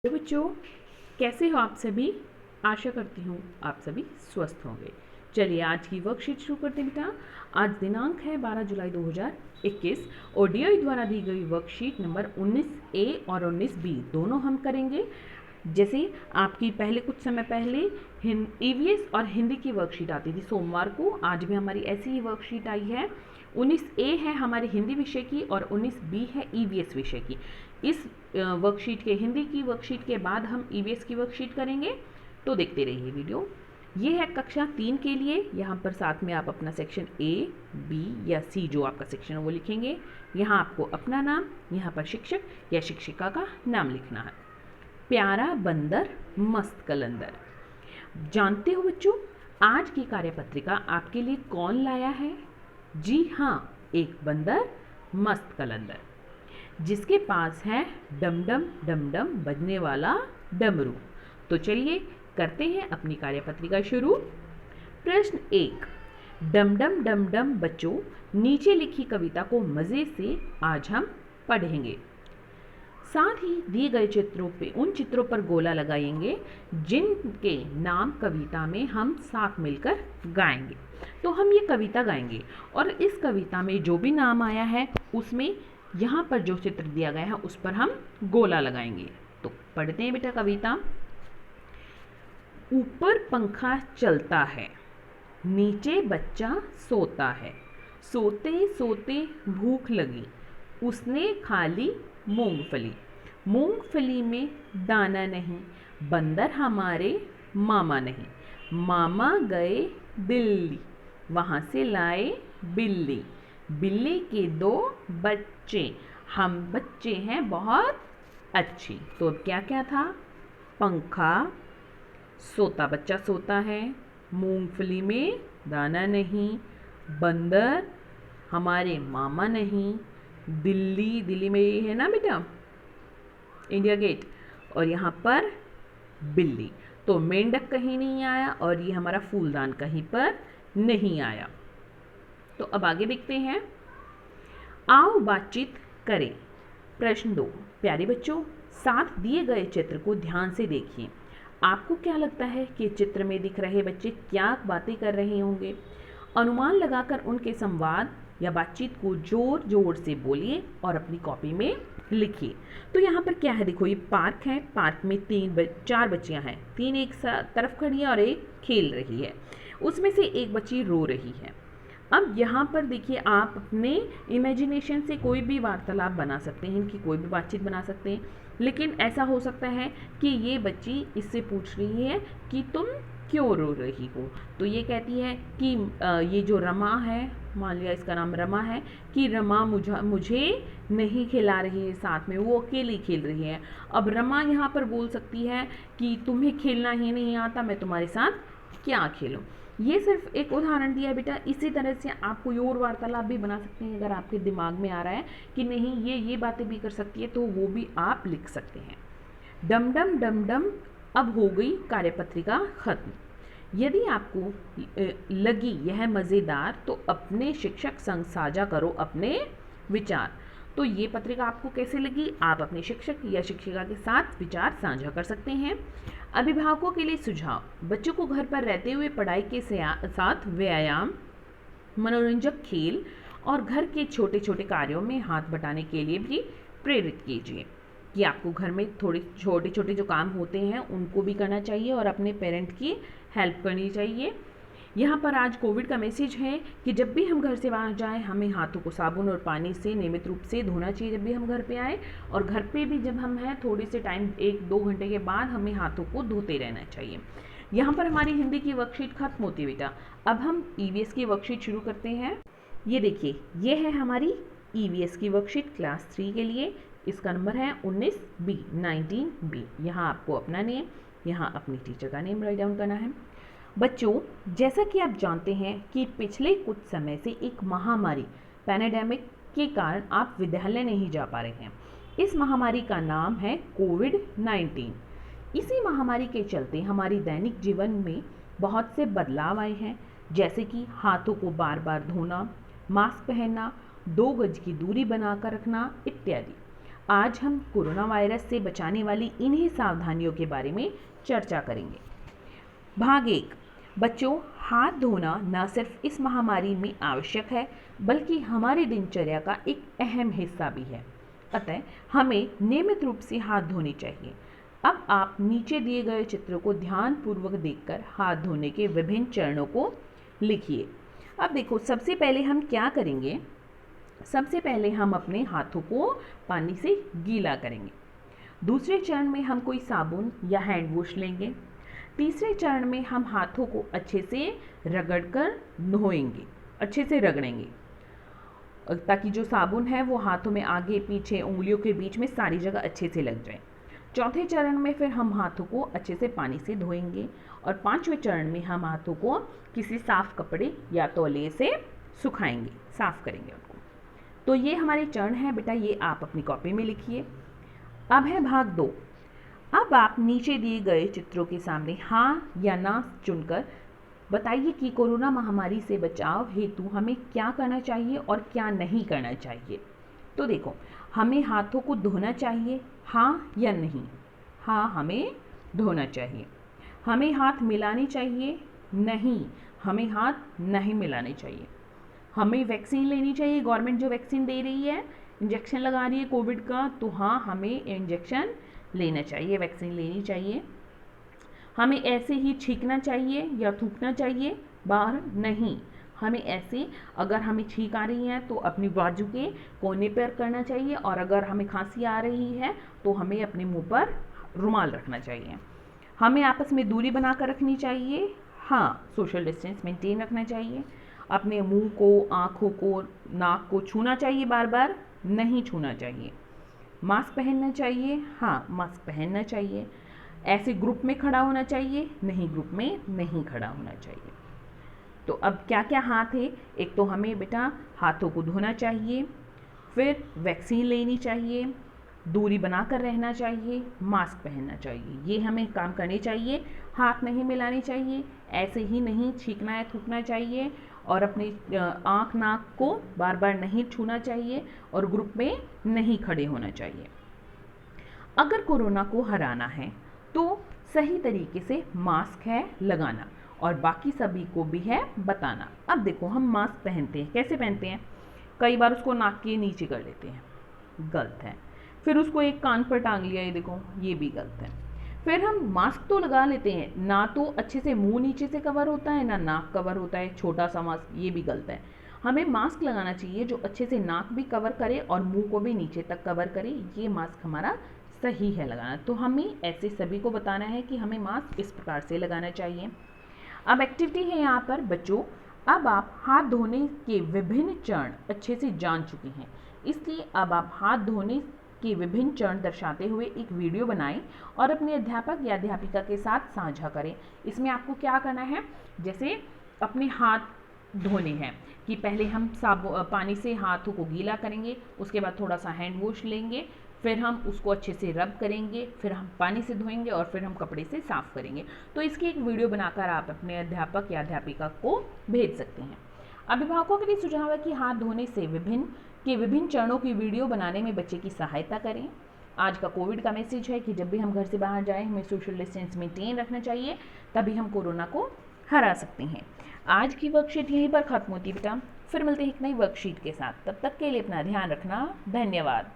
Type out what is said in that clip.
तो बच्चों, कैसे हो आप सभी। आशा करती हूँ आप सभी स्वस्थ होंगे। चलिए आज की वर्कशीट शुरू करते हैं बेटा। आज दिनांक है 12 जुलाई 2021 और डीओई द्वारा दी गई वर्कशीट नंबर 19A और 19B दोनों हम करेंगे। जैसे आपकी पहले कुछ समय पहले ईवीएस और हिंदी की वर्कशीट आती थी सोमवार को, आज भी हमारी ऐसी ही वर्कशीट आई है। 19A है हमारी हिंदी विषय की और 19B है ईवीएस विषय की। इस वर्कशीट के हिंदी की वर्कशीट के बाद हम ईवीएस की वर्कशीट करेंगे, तो देखते रहिए वीडियो। ये है कक्षा 3 के लिए। यहाँ पर साथ में आप अपना सेक्शन A, B या C जो आपका सेक्शन है वो लिखेंगे। यहाँ आपको अपना नाम, यहाँ पर शिक्षक या शिक्षिका का नाम लिखना है। प्यारा बंदर मस्त कलंदर। जानते हो बच्चों, आज की कार्यपत्रिका आपके लिए कौन लाया है? जी हाँ, एक बंदर मस्त कलंदर जिसके पास है डम डम डम डम बजने वाला डमरू। तो चलिए करते हैं अपनी कार्यपत्रिका शुरू। प्रश्न 1, डम डम डम डम बच्चों, नीचे लिखी कविता को मज़े से आज हम पढ़ेंगे। साथ ही दिए गए चित्रों पे उन चित्रों पर गोला लगाएंगे जिनके नाम कविता में हम साथ मिलकर गाएंगे। तो हम ये कविता गाएंगे और इस कविता में जो भी नाम आया है उसमें यहाँ पर जो चित्र दिया गया है उस पर हम गोला लगाएंगे। तो पढ़ते हैं बेटा कविता। ऊपर पंखा चलता है, नीचे बच्चा सोता है, सोते सोते भूख लगी, उसने खा ली मूंगफली, मूंगफली में दाना नहीं, बंदर हमारे मामा नहीं, मामा गए दिल्ली, वहाँ से लाए बिल्ली, बिल्ली के 2 बच्चे, हम बच्चे हैं बहुत अच्छे। तो अब क्या क्या था? पंखा, सोता बच्चा सोता है, मूंगफली में दाना नहीं, बंदर हमारे मामा नहीं, दिल्ली, दिल्ली में ये है ना बेटा इंडिया गेट, और यहाँ पर बिल्ली। तो मेंढक कहीं नहीं आया और ये हमारा फूलदान कहीं पर नहीं आया। तो अब आगे देखते हैं। आओ बातचीत करें। प्रश्न 2, प्यारे बच्चों, साथ दिए गए चित्र को ध्यान से देखिए। आपको क्या लगता है कि चित्र में दिख रहे बच्चे क्या बातें कर रहे होंगे? अनुमान लगाकर उनके संवाद या बातचीत को जोर जोर से बोलिए और अपनी कॉपी में लिखिए। तो यहाँ पर क्या है, देखो ये पार्क है, पार्क में 4 बच्चियाँ हैं, 3 एक तरफ खड़ी है और एक खेल रही है, उसमें से एक बच्ची रो रही है। अब यहाँ पर देखिए आप अपने इमेजिनेशन से कोई भी वार्तालाप बना सकते हैं, इनकी कोई भी बातचीत बना सकते हैं, लेकिन ऐसा हो सकता है कि ये बच्ची इससे पूछ रही है कि तुम क्यों रो रही हो। तो ये कहती है कि ये जो रमा है, मान लिया इसका नाम रमा है, कि रमा मुझे नहीं खिला रही है साथ में, वो अकेली खेल रही है। अब रमा यहाँ पर बोल सकती है कि तुम्हें खेलना ही नहीं आता, मैं तुम्हारे साथ क्या खेलूं। ये सिर्फ एक उदाहरण दिया है बेटा। इसी तरह से आप कोई और वार्तालाप भी बना सकते हैं। अगर आपके दिमाग में आ रहा है कि नहीं ये बातें भी कर सकती है, तो वो भी आप लिख सकते हैं। डम डम डम डम अब हो गई कार्यपत्रिका खत्म। यदि आपको लगी यह मज़ेदार तो अपने शिक्षक संग साझा करो अपने विचार। तो ये पत्रिका आपको कैसे लगी, आप अपने शिक्षक या शिक्षिका के साथ विचार साझा कर सकते हैं। अभिभावकों के लिए सुझाव, बच्चों को घर पर रहते हुए पढ़ाई के साथ व्यायाम, मनोरंजक खेल और घर के छोटे छोटे कार्यों में हाथ बटाने के लिए भी प्रेरित कीजिए। कि आपको घर में थोड़े छोटे छोटे जो काम होते हैं उनको भी करना चाहिए और अपने पेरेंट की हेल्प करनी चाहिए। यहाँ पर आज कोविड का मैसेज है कि जब भी हम घर से बाहर जाएं हमें हाथों को साबुन और पानी से नियमित रूप से धोना चाहिए जब भी हम घर पे आए, और घर पे भी जब हम हैं थोड़े से टाइम 1-2 घंटे के बाद हमें हाथों को धोते रहना चाहिए। यहाँ पर हमारी हिंदी की वर्कशीट खत्म होती है बेटा। अब हम ईवीएस की वर्कशीट शुरू करते हैं। ये देखिए, ये है हमारी ईवीएस की वर्कशीट क्लास 3 के लिए। इसका नंबर है 19B। यहाँ आपको अपना नेम, यहाँ अपनी टीचर का नेम राइट डाउन करना है। बच्चों, जैसा कि आप जानते हैं कि पिछले कुछ समय से एक महामारी पैंडेमिक के कारण आप विद्यालय नहीं जा पा रहे हैं। इस महामारी का नाम है कोविड-19। इसी महामारी के चलते हमारी दैनिक जीवन में बहुत से बदलाव आए हैं, जैसे कि हाथों को बार बार धोना, मास्क पहनना, 2 गज की दूरी बनाकर रखना इत्यादि। आज हम कोरोना वायरस से बचाने वाली इन्हीं सावधानियों के बारे में चर्चा करेंगे। भाग 1। बच्चों, हाथ धोना न सिर्फ इस महामारी में आवश्यक है बल्कि हमारी दिनचर्या का एक अहम हिस्सा भी है। अतः हमें नियमित रूप से हाथ धोने चाहिए। अब आप नीचे दिए गए चित्रों को ध्यानपूर्वक देखकर हाथ धोने के विभिन्न चरणों को लिखिए। अब देखो, सबसे पहले हम क्या करेंगे, सबसे पहले हम अपने हाथों को पानी से गीला करेंगे। दूसरे चरण में हम कोई साबुन या हैंड वॉश लेंगे। तीसरे चरण में हम हाथों को अच्छे से रगड़कर धोएंगे, अच्छे से रगड़ेंगे ताकि जो साबुन है वो हाथों में आगे पीछे उंगलियों के बीच में सारी जगह अच्छे से लग जाए। चौथे चरण में फिर हम हाथों को अच्छे से पानी से धोएंगे और पांचवें चरण में हम हाथों को किसी साफ कपड़े या तौलिए से सुखाएंगे, साफ करेंगे उनको। तो ये हमारे चरण हैं बेटा, ये आप अपनी कॉपी में लिखिए। अब है भाग 2। अब आप नीचे दिए गए चित्रों के सामने हाँ या ना चुनकर बताइए कि कोरोना महामारी से बचाव हेतु हमें क्या करना चाहिए और क्या नहीं करना चाहिए। तो देखो, हमें हाथों को धोना चाहिए, हाँ या नहीं? हाँ, हमें धोना चाहिए। हमें हाथ मिलाने चाहिए, नहीं, हमें हाथ नहीं मिलाने चाहिए। हमें वैक्सीन लेनी चाहिए, गवर्नमेंट जो वैक्सीन दे रही है, इंजेक्शन लगा रही है कोविड का, तो हाँ, हमें इंजेक्शन लेना चाहिए, वैक्सीन लेनी चाहिए। हमें ऐसे ही छींकना चाहिए या थूकना चाहिए बाहर? नहीं, हमें ऐसे, अगर हमें छींक आ रही है तो अपनी बाजू के कोने पर करना चाहिए और अगर हमें खांसी आ रही है तो हमें अपने मुंह पर रुमाल रखना चाहिए। हमें आपस में दूरी बनाकर रखनी चाहिए, हाँ, सोशल डिस्टेंस मेंटेन रखना चाहिए। अपने मुंह को, आँखों को, नाक को छूना चाहिए, बार बार नहीं छूना चाहिए। मास्क पहनना चाहिए, हाँ, मास्क पहनना चाहिए। ऐसे ग्रुप में खड़ा होना चाहिए, नहीं, ग्रुप में नहीं खड़ा होना चाहिए। तो अब क्या क्या हाथ है, एक तो हमें बेटा हाथों को धोना चाहिए, फिर वैक्सीन लेनी चाहिए, दूरी बनाकर रहना चाहिए, मास्क पहनना चाहिए, ये हमें काम करने चाहिए। हाथ नहीं मिलाने चाहिए, ऐसे ही नहीं छींकना या थूकना चाहिए और अपनी आँख नाक को बार बार नहीं छूना चाहिए और ग्रुप में नहीं खड़े होना चाहिए। अगर कोरोना को हराना है तो सही तरीके से मास्क है लगाना और बाकी सभी को भी है बताना। अब देखो, हम मास्क पहनते हैं, कैसे पहनते हैं? कई बार उसको नाक के नीचे कर लेते हैं, गलत है। फिर उसको एक कान पर टांग लिया, ये देखो, ये भी गलत है। फिर हम मास्क तो लगा लेते हैं, ना तो अच्छे से मुंह नीचे से कवर होता है, ना नाक कवर होता है, छोटा सा मास्क, ये भी गलत है। हमें मास्क लगाना चाहिए जो अच्छे से नाक भी कवर करे और मुंह को भी नीचे तक कवर करे, ये मास्क हमारा सही है लगाना। तो हमें ऐसे सभी को बताना है कि हमें मास्क इस प्रकार से लगाना चाहिए। अब एक्टिविटी है यहाँ पर बच्चों, अब आप हाथ धोने के विभिन्न चरण अच्छे से जान चुके हैं, इसलिए अब आप हाथ धोने के विभिन्न चरण दर्शाते हुए एक वीडियो बनाएं और अपने अध्यापक या अध्यापिका के साथ साझा करें। इसमें आपको क्या करना है, जैसे अपने हाथ धोने हैं कि पहले हम पानी से हाथों को गीला करेंगे, उसके बाद थोड़ा सा हैंड वॉश लेंगे, फिर हम उसको अच्छे से रब करेंगे, फिर हम पानी से धोएंगे और फिर हम कपड़े से साफ़ करेंगे। तो इसकी एक वीडियो बनाकर आप अपने अध्यापक या अध्यापिका को भेज सकते हैं। अभिभावकों के लिए सुझाव है कि हाथ धोने से विभिन्न चरणों की वीडियो बनाने में बच्चे की सहायता करें। आज का कोविड का मैसेज है कि जब भी हम घर से बाहर जाएं हमें सोशल डिस्टेंस मेंटेन रखना चाहिए, तभी हम कोरोना को हरा सकते हैं। आज की वर्कशीट यहीं पर खत्म होती है बेटा, फिर मिलते हैं एक नई वर्कशीट के साथ। तब तक के लिए अपना ध्यान रखना, धन्यवाद।